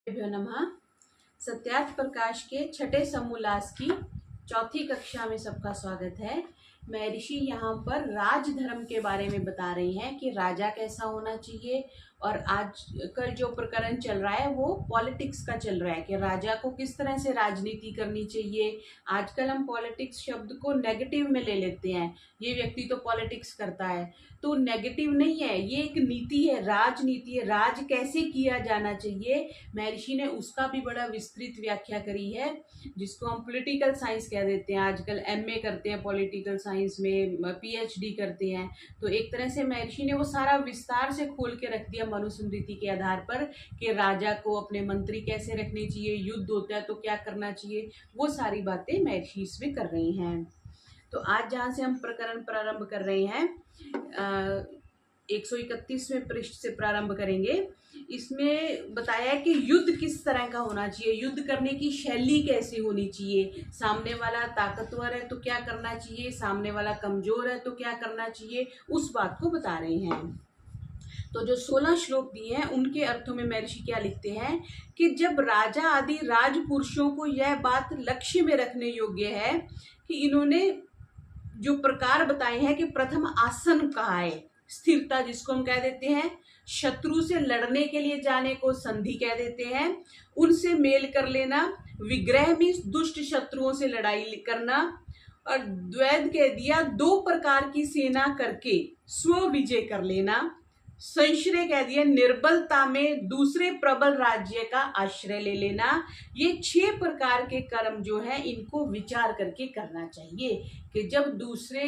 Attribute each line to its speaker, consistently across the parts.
Speaker 1: भ्यो नमः। सत्यार्थ प्रकाश के छठे समोल्लास की चौथी कक्षा में सबका स्वागत है। महर्षि यहाँ पर राजधर्म के बारे में बता रही हैं कि राजा कैसा होना चाहिए। और आजकल जो प्रकरण चल रहा है वो पॉलिटिक्स का चल रहा है कि राजा को किस तरह से राजनीति करनी चाहिए। आजकल हम पॉलिटिक्स शब्द को नेगेटिव में ले लेते हैं, ये व्यक्ति तो पॉलिटिक्स करता है, तो नेगेटिव नहीं है, ये एक नीति है, राजनीति है। राज कैसे किया जाना चाहिए, महर्षि ने उसका भी बड़ा विस्तृत व्याख्या करी है, जिसको हम पॉलिटिकल साइंस कह देते हैं। आजकल एमए करते हैं पॉलिटिकल साइंस में, पीएचडी करते हैं। तो एक तरह से महर्षि ने वो सारा विस्तार से खोल के रख दिया मनुस्मृति के आधार पर कि राजा को अपने मंत्री कैसे रखने चाहिए, युद्ध होता है तो क्या करना चाहिए, वो सारी बातें महर्षि इसमें कर रही हैं। तो आज जहाँ से हम प्रकरण प्रारंभ कर रहे हैं 131वें पृष्ठ से प्रारंभ करेंगे। इसमें बताया है कि युद्ध किस तरह का होना चाहिए, युद्ध करने की शैली कैसी होनी चाहिए, सामने वाला ताकतवर है तो क्या करना चाहिए, सामने वाला कमजोर है तो क्या करना चाहिए, उस बात को बता रहे हैं। तो जो 16 श्लोक दिए हैं उनके अर्थों में महर्षि क्या लिखते हैं कि जब राजा आदि राजपुरुषों को यह बात लक्ष्य में रखने योग्य है कि इन्होंने जो प्रकार बताए हैं कि प्रथम आसन कहा है, स्थिरता जिसको हम कह देते हैं, शत्रु से लड़ने के लिए जाने को संधि कह देते हैं, उनसे मेल कर लेना, विग्रह में दुष्ट शत्रुओं से लड़ाई करना, और द्वैध कह दिया दो प्रकार की सेना करके स्व विजय कर लेना, संश्रय कह दिया निर्बलता में दूसरे प्रबल राज्य का आश्रय ले लेना। ये 6 प्रकार के कर्म जो है इनको विचार करके करना चाहिए कि जब दूसरे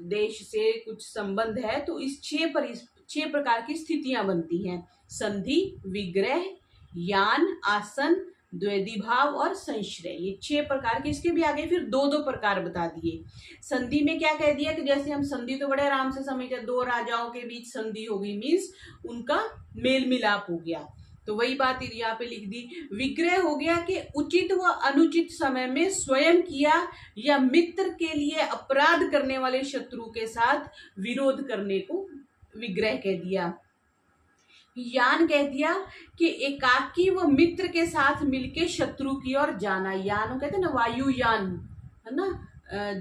Speaker 1: देश से कुछ संबंध है तो इस 6 प्रकार की स्थितियां बनती हैं, संधि, विग्रह, यान, आसन, द्वैधी भाव और संश्रय। ये 6 प्रकार के, इसके भी आगे फिर 2-2 प्रकार बता दिए। संधि में क्या कह दिया कि जैसे हम संधि तो बड़े आराम से समझते, 2 राजाओं के बीच संधि हो गई, मीन्स उनका मेल मिलाप हो गया, तो वही बात यहाँ पे लिख दी। विग्रह हो गया कि उचित व अनुचित समय में स्वयं किया या मित्र के लिए अपराध करने वाले शत्रु के साथ विरोध करने को विग्रह कह दिया। यान कह दिया कि एकाकी व मित्र के साथ मिलके शत्रु की ओर जाना, यान कहते हैं ना, वायुयान है ना,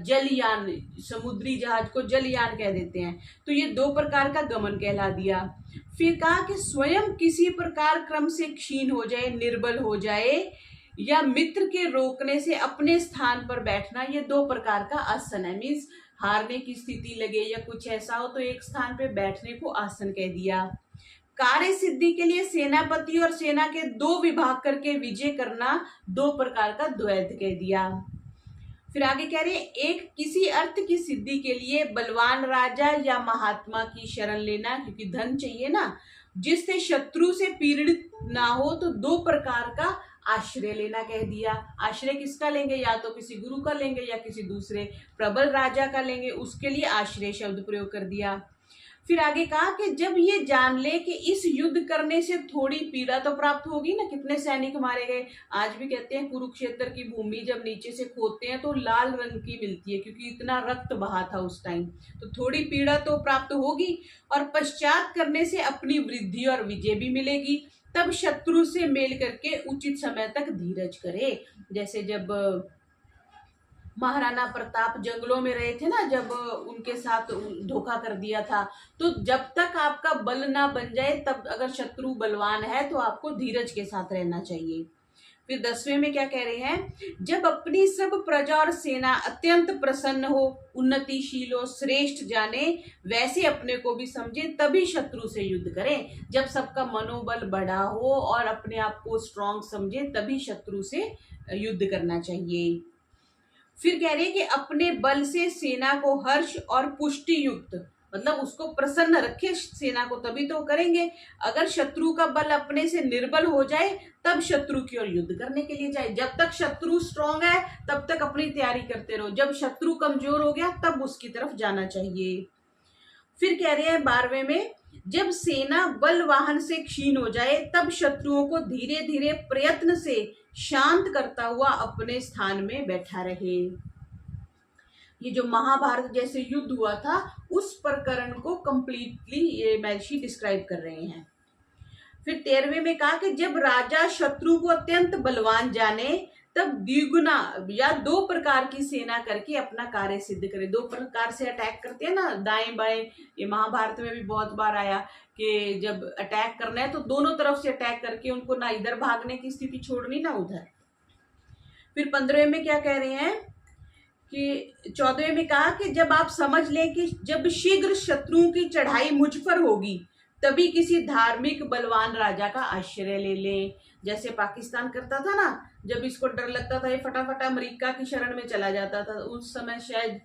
Speaker 1: जलयान, समुद्री जहाज को जलयान कह देते हैं। तो ये 2 प्रकार का गमन कहला दिया। फिर कहा कि स्वयं किसी प्रकार क्रम से क्षीण हो जाए, निर्बल हो जाए, या मित्र के रोकने से अपने स्थान पर बैठना, ये 2 प्रकार का आसन है। मीन्स हारने की स्थिति लगे या कुछ ऐसा हो तो एक स्थान पे बैठने को आसन कह दिया। कार्य सिद्धि के लिए सेनापति और सेना के 2 विभाग करके विजय करना, 2 प्रकार का द्वैध कह दिया। फिर आगे कह रहे हैं एक किसी अर्थ की सिद्धि के लिए बलवान राजा या महात्मा की शरण लेना, क्योंकि धन चाहिए ना, जिससे शत्रु से पीड़ित ना हो, तो 2 प्रकार का आश्रय लेना कह दिया। आश्रय किसका लेंगे, या तो किसी गुरु का लेंगे या किसी दूसरे प्रबल राजा का लेंगे, उसके लिए आश्रय शब्द प्रयोग कर दिया। फिर आगे कहा कि जब ये जान ले कि इस युद्ध करने से थोड़ी पीड़ा तो प्राप्त होगी ना, कितने सैनिक मारे गए। आज भी कहते हैं कुरुक्षेत्र की भूमि जब नीचे से खोदते हैं तो लाल रंग की मिलती है, क्योंकि इतना रक्त बहा था उस टाइम, तो थोड़ी पीड़ा तो प्राप्त होगी। और पश्चात करने से अपनी वृद्धि और विजय भी मिलेगी। तब शत्रु से मेल करके उचित समय तक धीरज करे। जैसे जब महाराणा प्रताप जंगलों में रहे थे ना, जब उनके साथ धोखा कर दिया था, तो जब तक आपका बल ना बन जाए, तब अगर शत्रु बलवान है तो आपको धीरज के साथ रहना चाहिए। फिर 10वें में क्या कह रहे हैं, जब अपनी सब प्रजा और सेना अत्यंत प्रसन्न हो, उन्नतिशील हो, श्रेष्ठ जाने, वैसे अपने को भी समझे, तभी शत्रु से युद्ध करें। जब सबका मनोबल बढ़ा हो और अपने आप को स्ट्रांग समझे, तभी शत्रु से युद्ध करना चाहिए। फिर कह रहे हैं कि अपने बल से सेना को हर्ष और पुष्टि युक्त, मतलब उसको प्रसन्न रखे सेना को, तभी तो करेंगे। अगर शत्रु का बल अपने से निर्बल हो जाए तब शत्रु की ओर युद्ध करने के लिए जाए। जब तक शत्रु स्ट्रांग है तब तक अपनी तैयारी करते रहो, जब शत्रु कमजोर हो गया तब उसकी तरफ जाना चाहिए। फिर कह रहे हैं 12वें में, जब सेना बल वाहन से क्षीण हो जाए तब शत्रुओं को धीरे धीरे प्रयत्न से शांत करता हुआ अपने स्थान में बैठा रहे। ये जो महाभारत जैसे युद्ध हुआ था उस प्रकरण को कंप्लीटली ये महर्षि डिस्क्राइब कर रहे हैं। फिर 13वें में कहा कि जब राजा शत्रु को अत्यंत बलवान जाने तब द्विगुना या 2 प्रकार की सेना करके अपना कार्य सिद्ध करे। 2 प्रकार से अटैक करते हैं ना, दाएं बाएं। ये महाभारत में भी बहुत बार आया कि जब अटैक करना है तो दोनों तरफ से अटैक करके उनको ना इधर भागने की स्थिति छोड़नी ना उधर। फिर 15वें में क्या कह रहे हैं कि 14वें में कहा कि जब आप समझ लें कि जब शीघ्र शत्रुओं की चढ़ाई मुझ पर होगी तभी किसी धार्मिक बलवान राजा का आश्रय ले लें। जैसे पाकिस्तान करता था ना, जब इसको डर लगता था ये फटाफट अमेरिका की शरण में चला जाता था। उस समय शायद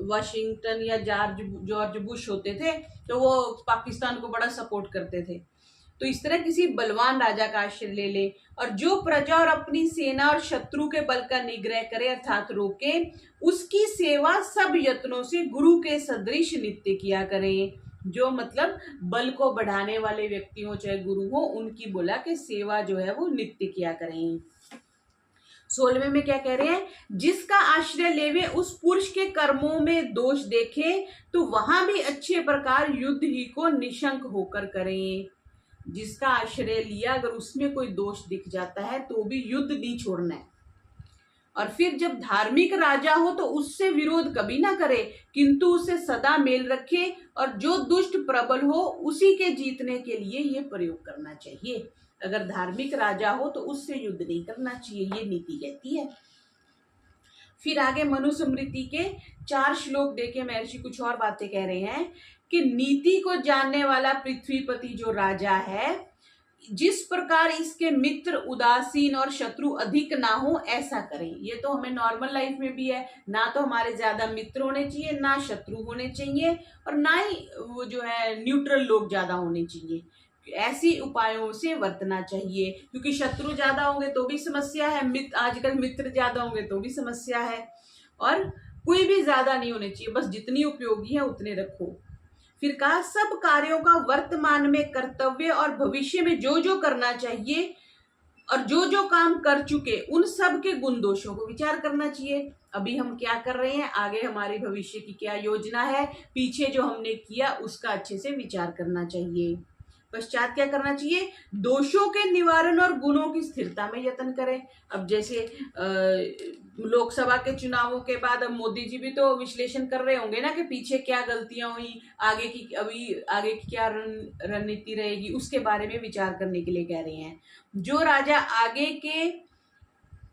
Speaker 1: वाशिंगटन या जॉर्ज बुश होते थे, तो वो पाकिस्तान को बड़ा सपोर्ट करते थे। तो इस तरह किसी बलवान राजा का आश्रय ले ले, और जो प्रजा और अपनी सेना और शत्रु के बल का निग्रह करे अर्थात रोके, उसकी सेवा सब यत्नों से गुरु के सदृश नित्य किया करें। जो मतलब बल को बढ़ाने वाले व्यक्ति हो चाहे गुरु हो, उनकी बोला कि सेवा जो है वो नित्य किया करें। 16वें में क्या कह रहे हैं, जिसका आश्रय लेवे उस पुरुष के कर्मों में दोष देखे तो वहां भी अच्छे प्रकार युद्ध ही को निशंक होकर करें। जिसका आश्रय लिया अगर उसमें कोई दोष दिख जाता है तो भी युद्ध नहीं छोड़ना है। और फिर जब धार्मिक राजा हो तो उससे विरोध कभी ना करे, किंतु उसे सदा मेल रखे, और जो दुष्ट प्रबल हो उसी के जीतने के लिए ये प्रयोग करना चाहिए। अगर धार्मिक राजा हो तो उससे युद्ध नहीं करना चाहिए, ये नीति कहती है। फिर आगे मनुस्मृति के 4 श्लोक देके महर्षि कुछ और बातें कह रहे हैं कि नीति को जानने वाला पृथ्वीपति जो राजा है, जिस प्रकार इसके मित्र उदासीन और शत्रु अधिक ना हो ऐसा करें। ये तो हमें नॉर्मल लाइफ में भी है, ना तो हमारे ज्यादा मित्र होने चाहिए, ना शत्रु होने चाहिए, और ना ही वो जो है न्यूट्रल लोग ज्यादा होने चाहिए। ऐसी उपायों से वर्तना चाहिए, क्योंकि शत्रु ज्यादा होंगे तो भी समस्या है, आजकल मित्र ज्यादा होंगे तो भी समस्या है, और कोई भी ज्यादा नहीं होने चाहिए, बस जितनी उपयोगी है उतने रखो। फिर कहा सब कार्यों का वर्तमान में कर्तव्य और भविष्य में जो जो करना चाहिए और जो जो काम कर चुके उन सब के गुण दोषों को विचार करना चाहिए। अभी हम क्या कर रहे हैं, आगे हमारी भविष्य की क्या योजना है, पीछे जो हमने किया उसका अच्छे से विचार करना चाहिए। पश्चात क्या करना चाहिए, दोषों के निवारण और गुणों की स्थिरता में यत्न करें। अब जैसे लोकसभा के चुनावों के बाद अब मोदी जी भी तो विश्लेषण कर रहे होंगे ना कि पीछे क्या गलतियां हुई, आगे की क्या रणनीति रहेगी, उसके बारे में विचार करने के लिए कह रहे हैं। जो राजा आगे के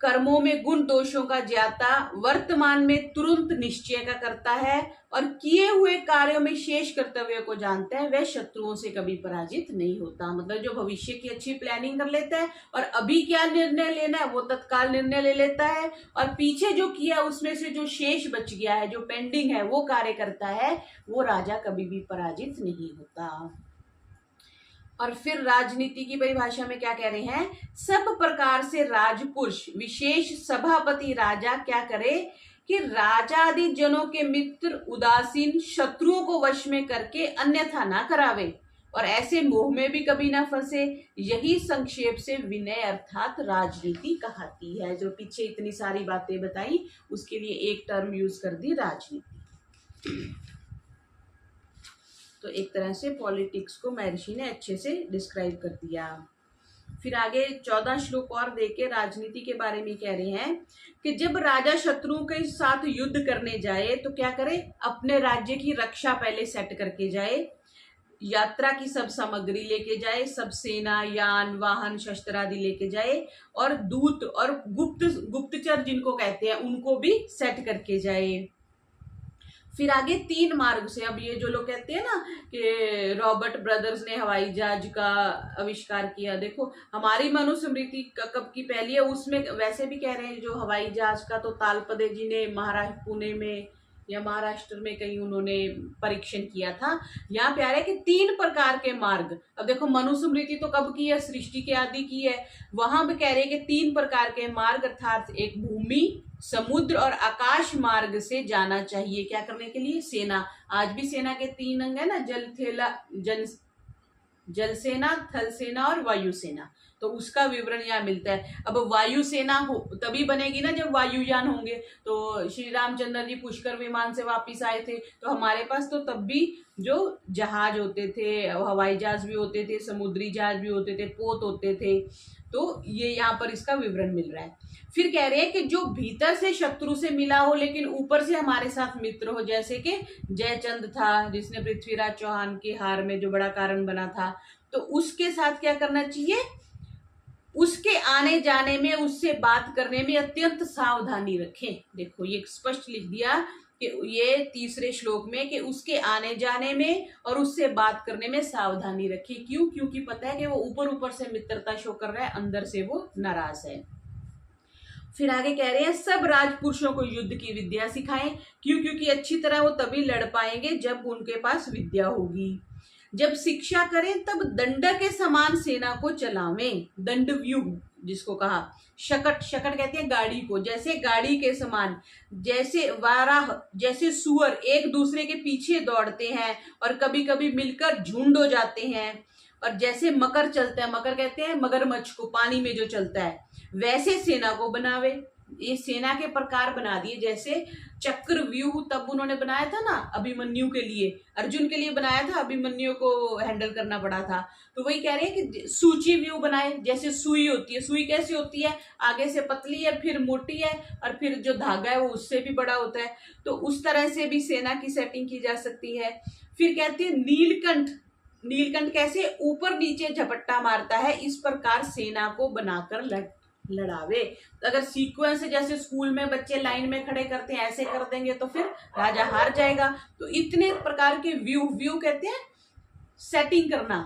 Speaker 1: कर्मों में गुण दोषों का ज्ञाता वर्तमान में तुरंत निश्चय का करता है और किए हुए कार्यों में शेष कर्तव्यों को जानता है, वह शत्रुओं से कभी पराजित नहीं होता। मतलब जो भविष्य की अच्छी प्लानिंग कर लेता है और अभी क्या निर्णय लेना है वो तत्काल निर्णय ले लेता है, और पीछे जो किया उसमें से जो शेष बच गया है, जो पेंडिंग है, वो कार्य करता है, वो राजा कभी भी पराजित नहीं होता। और फिर राजनीति की परिभाषा में क्या कह रहे हैं, सब प्रकार से राजपुरुष विशेष सभापति राजा क्या करे कि राजा आदि जनों के मित्र उदासीन शत्रुओं को वश में करके अन्यथा ना करावे, और ऐसे मोह में भी कभी ना फंसे। यही संक्षेप से विनय अर्थात राजनीति कहती है। जो पीछे इतनी सारी बातें बताई उसके लिए एक टर्म यूज कर दी, राजनीति। तो एक तरह से पॉलिटिक्स को महर्षि ने अच्छे से डिस्क्राइब कर दिया। फिर आगे 14 श्लोक और देके राजनीति के बारे में कह रहे हैं कि जब राजा शत्रुओं के साथ युद्ध करने जाए तो क्या करे, अपने राज्य की रक्षा पहले सेट करके जाए, यात्रा की सब सामग्री लेके जाए, सब सेना यान वाहन शस्त्र आदि लेके जाए, और दूत और गुप्तचर जिनको कहते हैं उनको भी सेट करके जाए। फिर आगे 3 मार्ग से, अब ये जो लोग कहते हैं ना कि रॉबर्ट ब्रदर्स ने हवाई जहाज का आविष्कार किया, देखो हमारी मनुस्मृति कब की पहली है, उसमें वैसे भी कह रहे हैं जो हवाई जहाज का तो तालपदे जी ने महाराष्ट्र पुणे में या महाराष्ट्र में कहीं उन्होंने परीक्षण किया था। यहाँ पे आ रहा है कि 3 प्रकार के मार्ग। अब देखो मनुस्मृति तो कब की है, सृष्टि के आदि की है, वहां भी कह रहे हैं कि 3 प्रकार के मार्ग अर्थात एक भूमि समुद्र और आकाश मार्ग से जाना चाहिए। क्या करने के लिए, सेना। आज भी सेना के 3 अंग है ना, जल थल जल सेना, थल सेना और वायु सेना। तो उसका विवरण यहाँ मिलता है। अब वायु सेना हो तभी बनेगी ना जब वायुयान होंगे। तो श्री रामचंद्र जी पुष्कर विमान से वापिस आए थे, तो हमारे पास तो तब भी जो जहाज होते थे, हवाई जहाज भी होते थे, समुद्री जहाज भी होते थे, पोत होते थे। तो ये यहाँ पर इसका विवरण मिल रहा है। फिर कह रहे हैं कि जो भीतर से शत्रु से मिला हो लेकिन ऊपर से हमारे साथ मित्र हो, जैसे कि जयचंद था जिसने पृथ्वीराज चौहान की हार में जो बड़ा कारण बना था, तो उसके साथ क्या करना चाहिए, उसके आने जाने में, उससे बात करने में अत्यंत सावधानी रखें। देखो ये स्पष्ट लिख दिया कि ये तीसरे श्लोक में कि उसके आने जाने में और उससे बात करने में सावधानी रखें। क्यों? क्योंकि पता है कि वो ऊपर ऊपर से मित्रता शो कर रहा है, अंदर से वो नाराज है। फिर आगे कह रहे हैं सब राजपुरुषों को युद्ध की विद्या सिखाएं। क्यों? क्योंकि अच्छी तरह वो तभी लड़ पाएंगे जब उनके पास विद्या होगी। जब शिक्षा करें तब दंड के समान सेना को चलावें। दंड व्यूह जिसको कहा, शकट, शकट कहते हैं गाड़ी को, जैसे गाड़ी के समान, जैसे वाराह, जैसे सुअर एक दूसरे के पीछे दौड़ते हैं और कभी कभी मिलकर झुंड हो जाते हैं, और जैसे मकर चलता है, मकर कहते हैं मगरमच्छ को, पानी में जो चलता है, वैसे सेना को बनावे। ये सेना के प्रकार बना दिए। जैसे चक्र व्यूह तब उन्होंने बनाया था ना अभिमन्यु के लिए, अर्जुन के लिए बनाया था, अभिमन्यु को हैंडल करना पड़ा था। तो वही कह रहे हैं कि सूची व्यू बनाए, जैसे सुई होती है। सुई कैसी होती है, आगे से पतली है, फिर मोटी है, और फिर जो धागा है वो उससे भी बड़ा होता है। तो उस तरह से भी सेना की सेटिंग की जा सकती है। फिर कहते हैं नीलकंठ, नीलकंठ कैसे, ऊपर नीचे झपट्टा मारता है, इस प्रकार सेना को बनाकर लड़ावे। अगर सीक्वेंस जैसे स्कूल में बच्चे लाइन में खड़े करते हैं, ऐसे कर देंगे तो फिर राजा हार जाएगा। तो इतने प्रकार के व्यू, व्यू कहते हैं सेटिंग करना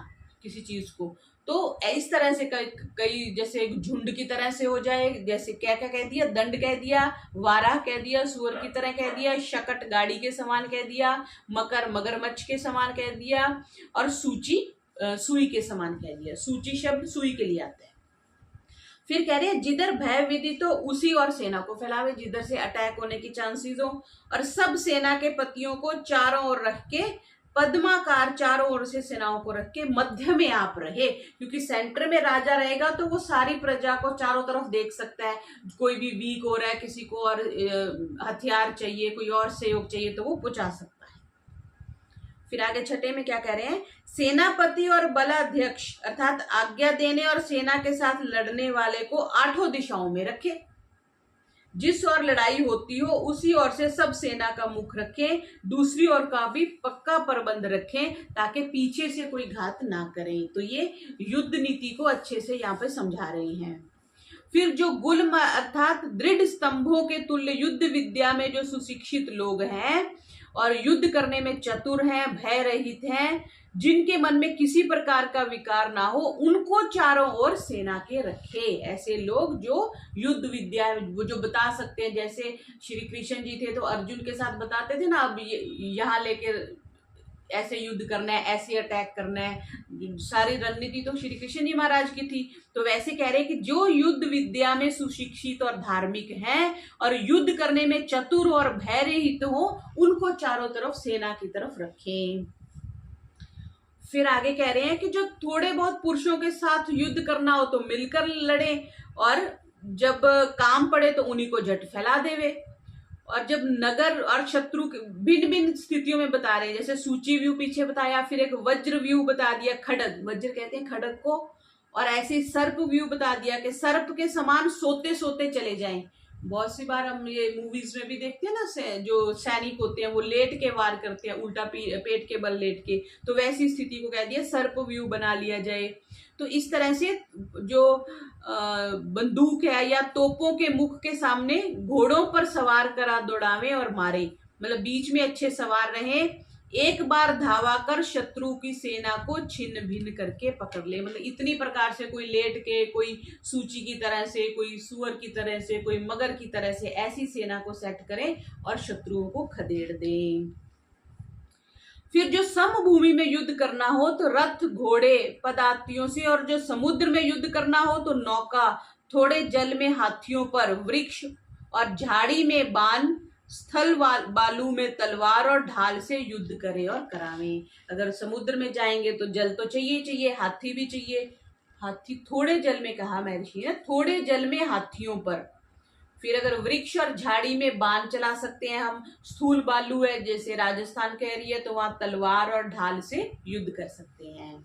Speaker 1: किसी चीज को। तो इस तरह से कई जैसे एक झुंड की तरह से हो जाए, जैसे क्या क्या कह दिया, दंड कह दिया, वाराह कह दिया, सुअर की तरह कह दिया, शकट गाड़ी के समान कह दिया, मकर मगरमच्छ के समान कह दिया, और सूची सुई के समान कह दिया। सूची शब्द सुई के लिए आता है। फिर कह रहे हैं जिधर भय विदित हो उसी और सेना को फैलावे, जिधर से अटैक होने की चांसेस हो, और सब सेना के पतियों को चारों ओर रख के, पद्माकार चारों ओर से सेनाओं को रख के मध्य में आप रहे। क्योंकि सेंटर में राजा रहेगा तो वो सारी प्रजा को चारों तरफ देख सकता है। कोई भी वीक हो रहा है, किसी को और हथियार चाहिए, कोई और सहयोग चाहिए, तो वो पहुंचा सकता है। फिर आगे छठे में क्या कह रहे हैं, सेनापति और बलाध्यक्ष अर्थात आज्ञा देने और सेना के साथ लड़ने वाले को आठों दिशाओं में रखे। जिस ओर लड़ाई होती हो उसी ओर से सब सेना का मुख रखें, दूसरी ओर का भी पक्का प्रबंध रखें ताकि पीछे से कोई घात ना करें। तो ये युद्ध नीति को अच्छे से यहाँ पे समझा रही हैं। फिर जो गुल्म अर्थात दृढ़ स्तंभों के तुल्य युद्ध विद्या में जो सुशिक्षित लोग हैं और युद्ध करने में चतुर हैं, भय रहित हैं, जिनके मन में किसी प्रकार का विकार ना हो, उनको चारों ओर सेना के रखे। ऐसे लोग जो युद्ध विद्या वो जो बता सकते हैं, जैसे श्री कृष्ण जी थे तो अर्जुन के साथ बताते थे ना, अब यहाँ लेके ऐसे युद्ध करना है, ऐसे अटैक करना है, सारी रणनीति तो श्री कृष्ण जी महाराज की थी। तो वैसे कह रहे हैं कि जो युद्ध विद्या में सुशिक्षित और धार्मिक हैं और युद्ध करने में चतुर और भय रहित हो, उनको चारों तरफ सेना की तरफ रखें। फिर आगे कह रहे हैं कि जो थोड़े बहुत पुरुषों के साथ युद्ध करना हो तो मिलकर लड़े, और जब काम पड़े तो उन्हीं को झट फैला देवे। और जब नगर और शत्रु भिन्न भिन्न स्थितियों में बता रहे हैं, जैसे सूची व्यू पीछे बताया, फिर एक वज्र व्यू बता दिया, खड़ग, वज्र कहते हैं खड़ग को, और ऐसे सर्प व्यू बता दिया कि सर्प के समान सोते सोते चले जाएं। बहुत सी बार हम ये मूवीज में भी देखते हैं ना, जो सैनिक होते हैं वो लेट के वार करते हैं, उल्टा पेट के बल लेट के, तो वैसी स्थिति को कह दिया सर्प व्यू बना लिया जाए। तो इस तरह से जो बंदूक है या तोपों के मुख के सामने घोड़ों पर सवार करा दौड़ावे और मारे, मतलब बीच में अच्छे सवार रहे, एक बार धावा कर शत्रु की सेना को छिन्न भिन्न करके पकड़ ले। मतलब इतनी प्रकार से, कोई लेट के, कोई सूची की तरह से, कोई सुअर की तरह से, कोई मगर की तरह से, ऐसी सेना को सेट करें और शत्रुओं को खदेड़ दें। फिर जो समभूमि में युद्ध करना हो तो रथ घोड़े पदातियों से, और जो समुद्र में युद्ध करना हो तो नौका, थोड़े जल में हाथियों पर, वृक्ष और झाड़ी में बाण, स्थल बालू में तलवार और ढाल से युद्ध करे और करावे। अगर समुद्र में जाएंगे तो जल तो चाहिए चाहिए, हाथी भी चाहिए। हाथी थोड़े जल में, कहा महर्षि ने, थोड़े जल में हाथियों पर। फिर अगर वृक्ष और झाड़ी में बाण चला सकते हैं हम, स्थूल बालू है जैसे राजस्थान का एरिया, तो वहां तलवार और ढाल से युद्ध कर सकते हैं।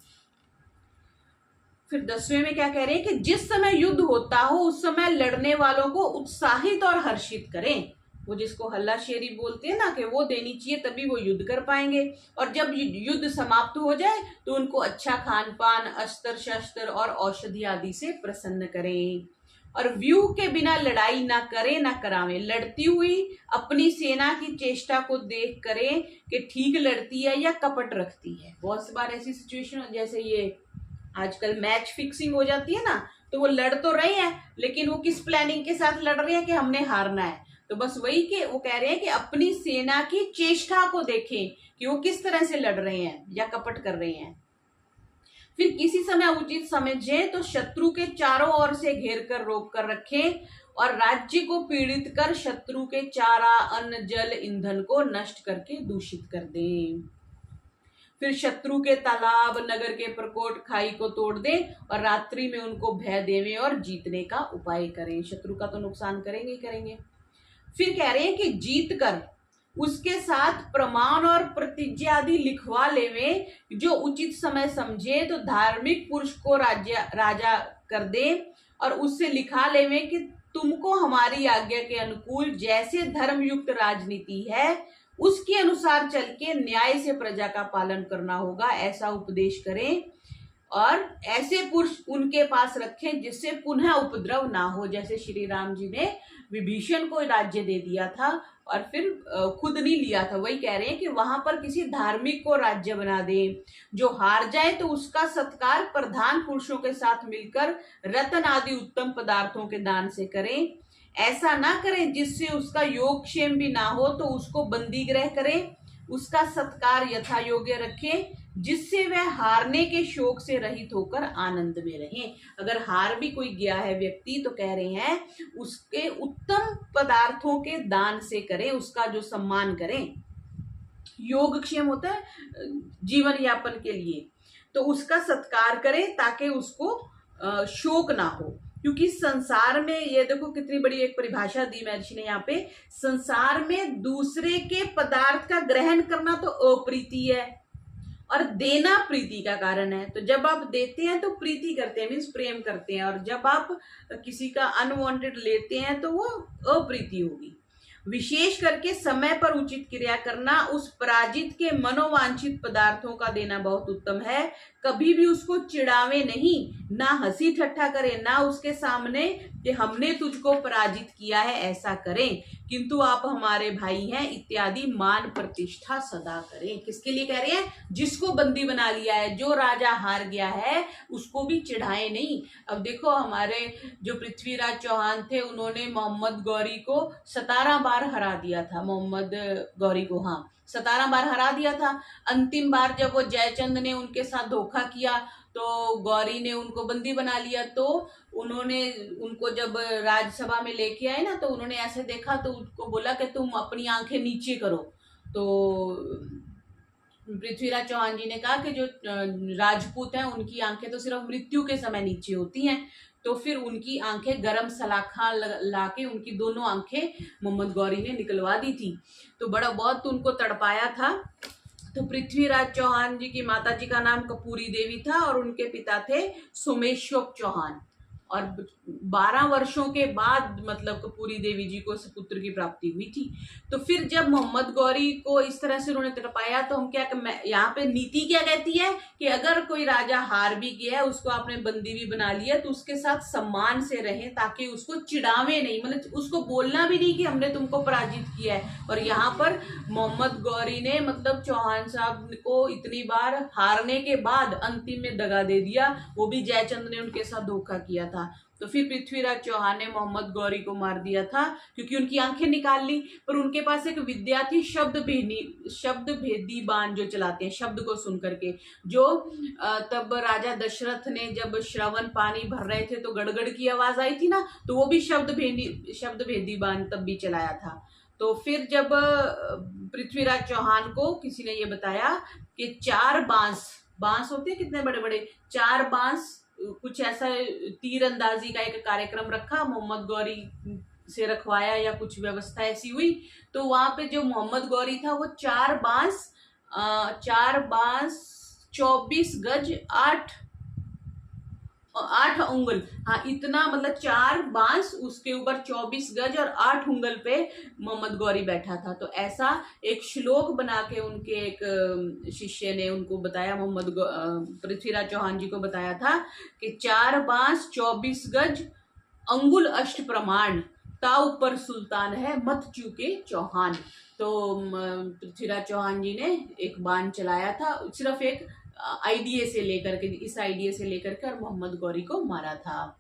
Speaker 1: फिर 10वें में क्या कह रहे हैं कि जिस समय युद्ध होता हो उस समय लड़ने वालों को उत्साहित और हर्षित करें। वो जिसको हल्लाशेरी बोलते हैं ना, कि वो देनी चाहिए, तभी वो युद्ध कर पाएंगे। और जब युद्ध समाप्त हो जाए तो उनको अच्छा खान पान, अस्त्र शस्त्र और औषधि आदि से प्रसन्न करें। और व्यूह के बिना लड़ाई ना करें ना करावें। लड़ती हुई अपनी सेना की चेष्टा को देख करें कि ठीक लड़ती है या कपट रखती है। बहुत सी बार ऐसी सिचुएशन, जैसे ये आजकल मैच फिक्सिंग हो जाती है ना, तो वो लड़ तो रहे हैं लेकिन वो किस प्लानिंग के साथ लड़ रहे हैं कि हमने हारना है। तो बस वही के वो कह रहे हैं कि अपनी सेना की चेष्टा को देखें कि वो किस तरह से लड़ रहे हैं या कपट कर रहे हैं। फिर किसी समय उचित समझे तो शत्रु के चारों ओर से घेर कर रोक कर रखें और राज्य को पीड़ित कर शत्रु के चारा, अन्न, जल, ईंधन को नष्ट करके दूषित कर दें। फिर शत्रु के तालाब, नगर के प्रकोट, खाई को तोड़ दें और रात्रि में उनको भय देवें और जीतने का उपाय करें। शत्रु का तो नुकसान करेंगे ही करेंगे। फिर कह रहे हैं कि जीत कर उसके साथ प्रमाण और प्रतिज्ञा आदि लिखवा लेवे। जो उचित समय समझे तो धार्मिक पुरुष को राजा कर दे और उससे लिखा लेवे कि तुमको हमारी आज्ञा के अनुकूल जैसे धर्मयुक्त राजनीति है उसके अनुसार चल के न्याय से प्रजा का पालन करना होगा, ऐसा उपदेश करें। और ऐसे पुरुष उनके पास रखें जिससे पुनः उपद्रव ना हो। जैसे श्री राम जी ने विभीषण को राज्य दे दिया था और फिर खुद नहीं लिया था, वही कह रहे हैं कि वहां पर किसी धार्मिक को राज्य बना दें। जो हार जाए तो उसका सत्कार प्रधान पुरुषों के साथ मिलकर रत्न आदि उत्तम पदार्थों के दान से करें। ऐसा ना करें जिससे उसका योगक्षेम भी ना हो, तो उसको बंदी गृह करें। उसका सत्कार यथा योग्य रखें जिससे वह हारने के शोक से रहित होकर आनंद में रहें। अगर हार भी कोई गया है व्यक्ति, तो कह रहे हैं उसके उत्तम पदार्थों के दान से करें, उसका जो सम्मान करें। योगक्षेम होता है जीवन यापन के लिए, तो उसका सत्कार करें ताकि उसको शोक ना हो। क्योंकि संसार में, ये देखो कितनी बड़ी एक परिभाषा दी महर्षि ने यहाँ पे, संसार में दूसरे के पदार्थ का ग्रहण करना तो अप्रीति है और देना प्रीति का कारण है। तो जब आप देते हैं तो प्रीति करते हैं, मीन्स प्रेम करते हैं, और जब आप किसी का अनवांटेड लेते हैं तो वो अप्रीति होगी। विशेष करके समय पर उचित क्रिया करना, उस पराजित के मनोवांछित पदार्थों का देना बहुत उत्तम है। कभी भी उसको चिढ़ावे नहीं, ना हंसी ठट्ठा करें, ना उसके सामने कि हमने तुझको पराजित किया है ऐसा करें, किंतु आप हमारे भाई हैं इत्यादि मान प्रतिष्ठा सदा करें। किसके लिए कह रहे हैं? जिसको बंदी बना लिया है, जो राजा हार गया है उसको भी चिढ़ाए नहीं। अब देखो हमारे जो पृथ्वीराज चौहान थे, उन्होंने मोहम्मद गौरी को 17 बार हरा दिया था। मोहम्मद गौरी को, हाँ, 17 बार हरा दिया था। अंतिम बार जब वो जयचंद ने उनके साथ धोखा किया तो गौरी ने उनको बंदी बना लिया। तो उन्होंने उनको जब राज्यसभा में लेके आए ना, तो उन्होंने ऐसे देखा तो उनको बोला कि तुम अपनी आंखें नीचे करो। तो पृथ्वीराज चौहान जी ने कहा कि जो राजपूत हैं उनकी आंखें तो सिर्फ मृत्यु के समय नीचे होती हैं। तो फिर उनकी आंखें गरम सलाखा लाके उनकी दोनों आंखें मोहम्मद गौरी ने निकलवा दी थी। तो बड़ा बहुत उनको तड़पाया था। तो पृथ्वीराज चौहान जी की माता जी का नाम कपूरी देवी था और उनके पिता थे सोमेश्वर चौहान। और 12 वर्षों के बाद मतलब कपूरी देवी जी को पुत्र की प्राप्ति हुई थी। तो फिर जब मोहम्मद गौरी को इस तरह से उन्होंने तड़पाया, तो हम क्या, यहाँ पे नीति क्या कहती है कि अगर कोई राजा हार भी गया है, उसको आपने बंदी भी बना लिया, तो उसके साथ सम्मान से रहें ताकि उसको चिढ़ावे नहीं, मतलब उसको बोलना भी नहीं कि हमने तुमको पराजित किया है। और यहाँ पर मोहम्मद गौरी ने मतलब चौहान साहब को इतनी बार हारने के बाद अंतिम में दगा दे दिया, वो भी जयचंद ने उनके साथ धोखा किया था। तो फिर पृथ्वीराज चौहान ने मोहम्मद गौरी को मार दिया था क्योंकि उनकी आंखें निकाल ली। पर उनके पास एक विद्या थी शब्द भेदी बाण जो चलाते हैं शब्द को सुन करके। जो तब राजा दशरथ ने जब श्रवण पानी भर रहे थे तो गड़गड़ की आवाज आई थी ना, तो वो भी शब्द भेदी बाण तब भी चलाया था। तो फिर जब पृथ्वीराज चौहान को किसी ने ये बताया कि 4 बांस, बांस होते हैं कितने बड़े बड़े, 4 बांस, कुछ ऐसा तीरंदाजी का एक कार्यक्रम रखा, मोहम्मद गौरी से रखवाया या कुछ व्यवस्था ऐसी हुई, तो वहां पे जो मोहम्मद गौरी था वो 4 बांस 24 गज 8 उंगल, हाँ इतना, मतलब 4 बांस उसके ऊपर 24 गज और 8 उंगल पे मोहम्मद गौरी बैठा था। तो ऐसा एक श्लोक बना के उनके एक शिष्य ने उनको बताया, पृथ्वीराज चौहान जी को बताया था कि 4 बांस 24 गज अंगुल अष्ट प्रमाण, ता ऊपर सुल्तान है मत चूके चौहान। तो पृथ्वीराज चौहान जी ने एक बाण चलाया था, सिर्फ एक आईडीए से लेकर के, इस आईडीए से लेकर के, और मोहम्मद गौरी को मारा था।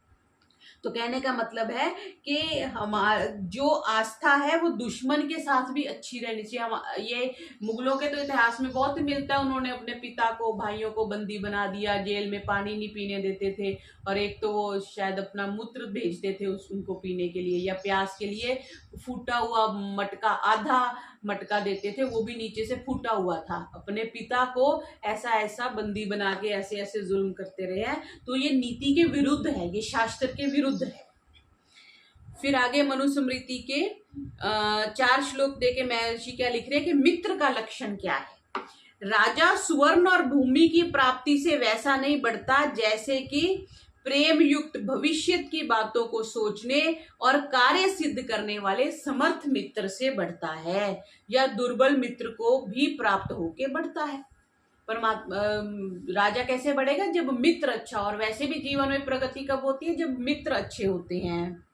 Speaker 1: तो कहने का मतलब है कि हमारा जो आस्था है वो दुश्मन के साथ भी अच्छी रहनी चाहिए। ये मुगलों के तो इतिहास में बहुत मिलता है, उन्होंने अपने पिता को, भाइयों को बंदी बना दिया, जेल में पानी नहीं पीने देते थे, और एक तो वो शायद अपना मूत्र भेजते थे उनको पीने के लिए, या प्यास के लिए फूटा हुआ मटका, आधा मटका देते थे, वो भी नीचे से फूटा हुआ था। अपने पिता को ऐसा ऐसा बंदी बना के ऐसे ऐसे जुल्म करते रहे हैं। तो ये नीति के विरुद्ध है, ये शास्त्र के विरुद्ध है। फिर आगे मनुस्मृति के 4 श्लोक देके महर्षि क्या लिख रहे हैं कि मित्र का लक्षण क्या है। राजा सुवर्ण और भूमि की प्राप्ति से वैसा नहीं बढ़ता जैसे कि प्रेम युक्त भविष्य की बातों को सोचने और कार्य सिद्ध करने वाले समर्थ मित्र से बढ़ता है, या दुर्बल मित्र को भी प्राप्त होके बढ़ता है। परमात्मा राजा कैसे बढ़ेगा, जब मित्र अच्छा, और वैसे भी जीवन में प्रगति कब होती है, जब मित्र अच्छे होते हैं।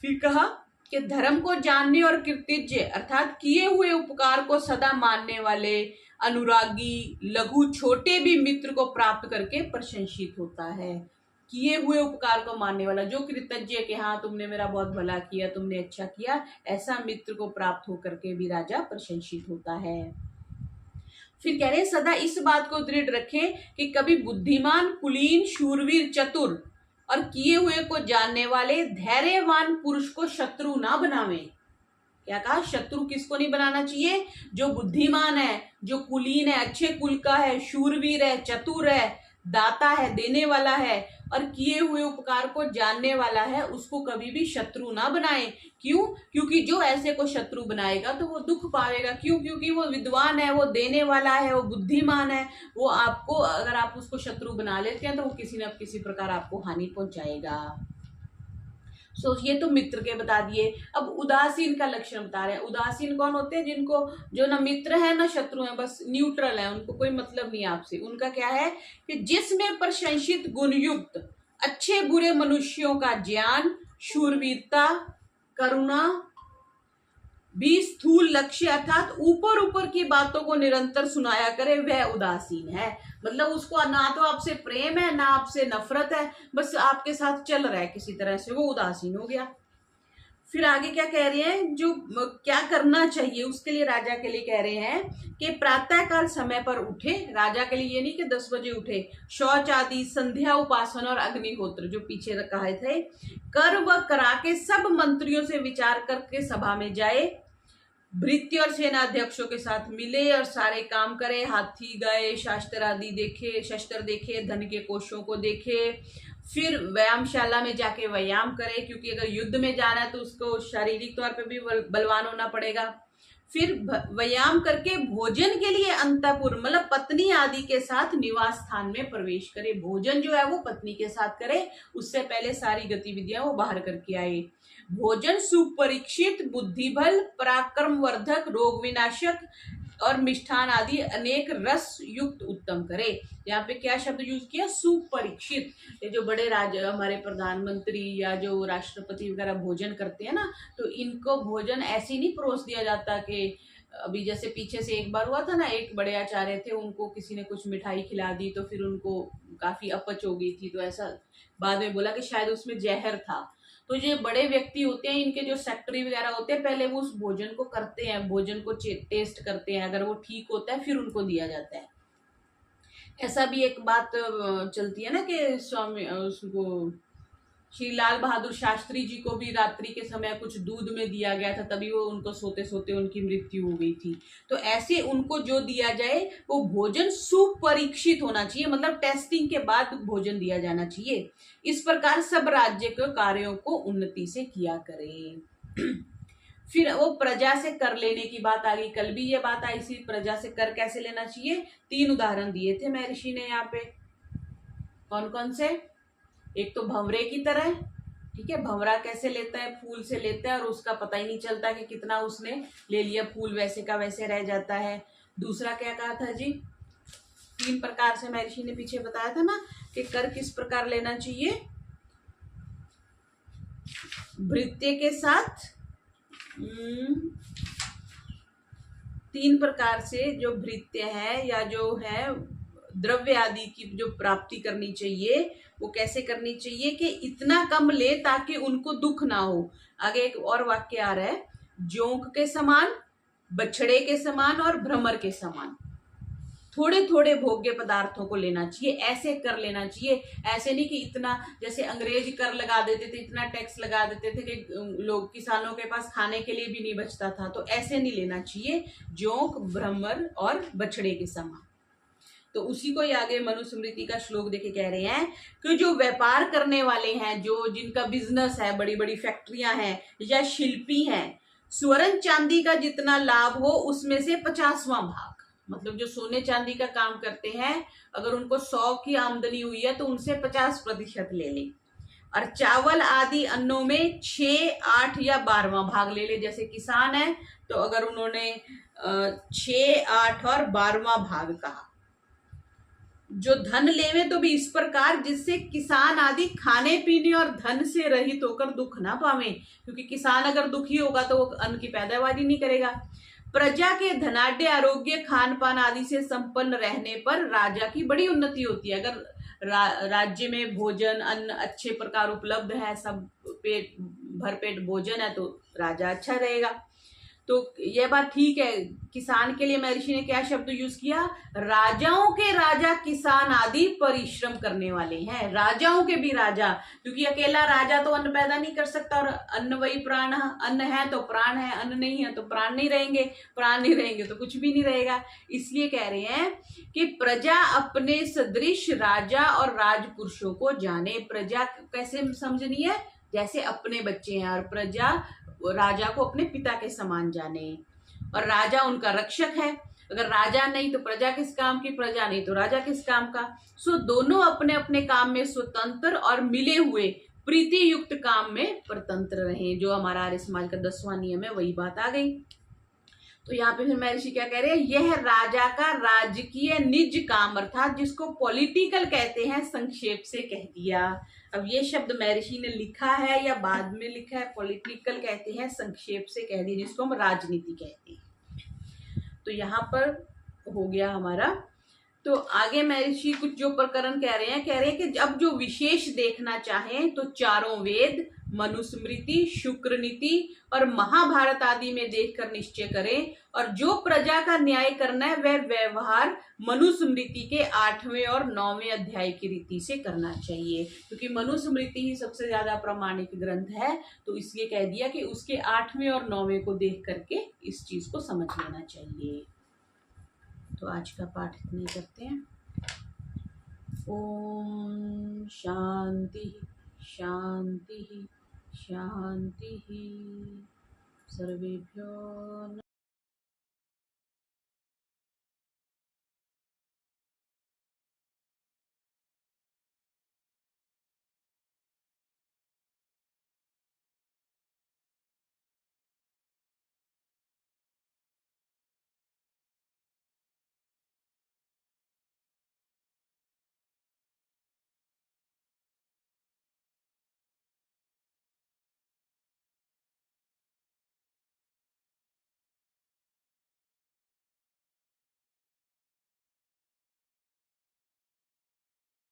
Speaker 1: फिर कहा कि धर्म को जानने और कृतज्ञ अर्थात किए हुए उपकार को सदा मानने वाले अनुरागी लघु छोटे भी मित्र को प्राप्त करके प्रशंसित होता है। किए हुए उपकार को मानने वाला, जो कृतज्ञ कि हाँ तुमने मेरा बहुत भला किया, तुमने अच्छा किया, ऐसा मित्र को प्राप्त होकर के भी राजा प्रशंसित होता है। फिर कह रहे हैं सदा इस बात को दृढ़ रखें कि कभी बुद्धिमान, कुलीन, शूरवीर, चतुर और किए हुए को जानने वाले धैर्यवान पुरुष को शत्रु ना बनावें। क्या कहा, शत्रु किसको नहीं बनाना चाहिए, जो बुद्धिमान है, जो कुलीन है, अच्छे कुल का है, शूरवीर है, चतुर है, दाता है, देने वाला है, और किए हुए उपकार को जानने वाला है, उसको कभी भी शत्रु ना बनाए। क्यों? क्योंकि जो ऐसे को शत्रु बनाएगा तो वो दुख पाएगा। क्यों? क्योंकि वो विद्वान है, वो देने वाला है, वो बुद्धिमान है, वो आपको, अगर आप उसको शत्रु बना लेते हैं तो वो किसी न किसी प्रकार आपको हानि पहुंचाएगा। ये तो मित्र के बता दिए। अब उदासीन का लक्षण बता रहे हैं। उदासीन कौन होते हैं, जिनको, जो ना मित्र है ना शत्रु है, बस न्यूट्रल है, उनको कोई मतलब नहीं आपसे। उनका क्या है कि जिसमें प्रशंसित गुण युक्त अच्छे बुरे मनुष्यों का ज्ञान, शूरवीरता, करुणा भी स्थूल लक्ष्य अर्थात ऊपर ऊपर की बातों को निरंतर सुनाया करे, वह उदासीन है। मतलब उसको ना तो आपसे प्रेम है ना आपसे नफरत है, बस आपके साथ चल रहा है किसी तरह से, वो उदासीन हो गया। फिर आगे क्या कह रहे हैं, जो क्या करना चाहिए उसके लिए राजा के लिए कह रहे हैं कि प्रातःकाल समय पर उठे। राजा के लिए ये नहीं कि 10 बजे उठे, शौच आदि, संध्या उपासन और अग्निहोत्र जो पीछे कहे थे, कर व करा के सब मंत्रियों से विचार करके सभा में जाए, भृत्य और सेनाध्यक्षों के साथ मिले और सारे काम करे, हाथी गाय शस्त्र आदि देखे, शस्त्र देखे, धन के कोषों को देखे, फिर व्यायामशाला में जाके व्यायाम करे, क्योंकि अगर युद्ध में जाना है तो उसको शारीरिक तौर पे भी बलवान होना पड़ेगा। फिर व्यायाम करके भोजन के लिए अंतःपुर मतलब पत्नी आदि के साथ निवास स्थान में प्रवेश करे। भोजन जो है वो पत्नी के साथ करे, उससे पहले सारी गतिविधियां वो बाहर करके आए। भोजन सुपरीक्षित, बुद्धिबल, पराक्रम वर्धक, रोग विनाशक और मिष्ठान आदि अनेक रस युक्त उत्तम करे। यहाँ पे क्या शब्द यूज किया, सुपरीक्षित। ये जो बड़े राजा, हमारे प्रधानमंत्री या जो राष्ट्रपति वगैरह भोजन करते हैं ना, तो इनको भोजन ऐसे नहीं परोस दिया जाता कि अभी जैसे पीछे से एक बार हुआ था ना, एक बड़े आचार्य थे, उनको किसी ने कुछ मिठाई खिला दी तो फिर उनको काफी अपच हो गई थी, तो ऐसा बाद में बोला कि शायद उसमें जहर था। तो ये बड़े व्यक्ति होते हैं, इनके जो सेक्रेटरी वगैरह होते हैं, पहले वो उस भोजन को करते हैं, भोजन को टेस्ट करते हैं, अगर वो ठीक होता है फिर उनको दिया जाता है। ऐसा भी एक बात चलती है ना कि स्वामी उसको श्री लाल बहादुर शास्त्री जी को भी रात्रि के समय कुछ दूध में दिया गया था, तभी वो उनको सोते सोते उनकी मृत्यु हो गई थी। तो ऐसे उनको जो दिया जाए वो भोजन सुपरीक्षित होना चाहिए, मतलब टेस्टिंग के बाद भोजन दिया जाना चाहिए। इस प्रकार सब राज्य के कार्यों को उन्नति से किया करें। फिर वो प्रजा से कर लेने की बात आ गई, कल भी ये बात आई थी, प्रजा से कर कैसे लेना चाहिए। 3 उदाहरण दिए थे महर्षि ने यहाँ पे। कौन कौन से? एक तो भंवरे की तरह, ठीक है, भंवरा कैसे लेता है, फूल से लेता है और उसका पता ही नहीं चलता कि कितना उसने ले लिया, फूल वैसे का वैसे रह जाता है। दूसरा क्या कहा था जी? 3 प्रकार से महर्षि ने पीछे बताया था ना कि कर किस प्रकार लेना चाहिए। भृत्य के साथ 3 प्रकार से जो भृत्य है या जो है द्रव्य आदि की जो प्राप्ति करनी चाहिए वो कैसे करनी चाहिए कि इतना कम ले ताकि उनको दुख ना हो। आगे एक और वाक्य आ रहा है, जोंक के समान, बछड़े के समान और भ्रमर के समान थोड़े थोड़े भोग्य पदार्थों को लेना चाहिए, ऐसे कर लेना चाहिए। ऐसे नहीं कि इतना, जैसे अंग्रेज कर लगा देते थे, इतना टैक्स लगा देते थे कि लोग, किसानों के पास खाने के लिए भी नहीं बचता था। तो ऐसे नहीं लेना चाहिए, जोंक, भ्रमर और बछड़े के समान। तो उसी को ही आगे मनुस्मृति का श्लोक देके कह रहे हैं कि जो व्यापार करने वाले हैं, जो जिनका बिजनेस है, बड़ी बड़ी फैक्ट्रियां हैं या शिल्पी हैं, स्वर्ण चांदी का जितना लाभ हो उसमें से 50वां भाग, मतलब जो सोने चांदी का काम करते हैं, अगर उनको 100 की आमदनी हुई है तो उनसे 50% ले ले। और चावल आदि अन्नों में 6, 8 या 12वां भाग ले ले। जैसे किसान है तो अगर उन्होंने 6, 8 और 12वां भाग कहा, जो धन लेवे तो भी इस प्रकार जिससे किसान आदि खाने पीने और धन से रहित होकर दुख ना पावे, क्योंकि किसान अगर दुखी होगा तो वो अन्न की पैदावार नहीं करेगा। प्रजा के धनाढ्य, आरोग्य, खान पान आदि से संपन्न रहने पर राजा की बड़ी उन्नति होती है। अगर राज्य में भोजन, अन्न अच्छे प्रकार उपलब्ध है, सब पेट भरपेट भोजन है, तो राजा अच्छा रहेगा। तो यह बात ठीक है। किसान के लिए महर्षि ने क्या शब्द यूज किया? राजाओं के राजा किसान आदि परिश्रम करने वाले हैं। राजाओं के भी राजा, क्योंकि अकेला राजा तो अन्न पैदा नहीं कर सकता, और अन्न वही प्राण, अन्न है तो प्राण है, अन्न नहीं है तो प्राण नहीं रहेंगे, प्राण नहीं रहेंगे तो कुछ भी नहीं रहेगा। इसलिए कह रहे हैं कि प्रजा अपने सदृश राजा और राजपुरुषों को जाने। प्रजा कैसे समझनी है? जैसे अपने बच्चे हैं, और प्रजा राजा को अपने पिता के समान जाने, और राजा उनका रक्षक है। अगर राजा नहीं तो प्रजा किस काम की, प्रजा नहीं तो राजा किस काम का। सो दोनों अपने अपने काम में स्वतंत्र और मिले हुए प्रीति युक्त काम में परतंत्र रहे। जो हमारा आर्य समाज का 10वां नियम है, वही बात आ गई। तो यहाँ पे फिर महर्षि क्या कह रहे हैं? यह राजा का राजकीय निज काम, अर्थात जिसको पॉलिटिकल कहते हैं, संक्षेप से कह दिया। अब ये शब्द महर्षि ने लिखा है या बाद में लिखा है? पॉलिटिकल कहते हैं, संक्षेप से कह दिया, जिसको हम राजनीति कहते हैं। तो यहाँ पर हो गया हमारा। तो आगे महर्षि कुछ जो प्रकरण कह रहे हैं कि अब जो विशेष देखना चाहें तो चारों वेद, मनुस्मृति, शुक्र नीति और महाभारत आदि में देखकर निश्चय करें, और जो प्रजा का न्याय करना है वह व्यवहार मनुस्मृति के 8वें और 9वें अध्याय की रीति से करना चाहिए, क्योंकि मनुस्मृति ही सबसे ज्यादा प्रामाणिक ग्रंथ है। तो इसलिए कह दिया कि उसके 8वें और 9वें को देख करके इस चीज को समझ लेना चाहिए। तो आज का पाठ इतने करते हैं। ओम शांति शांति शांति। सर्वेभ्यो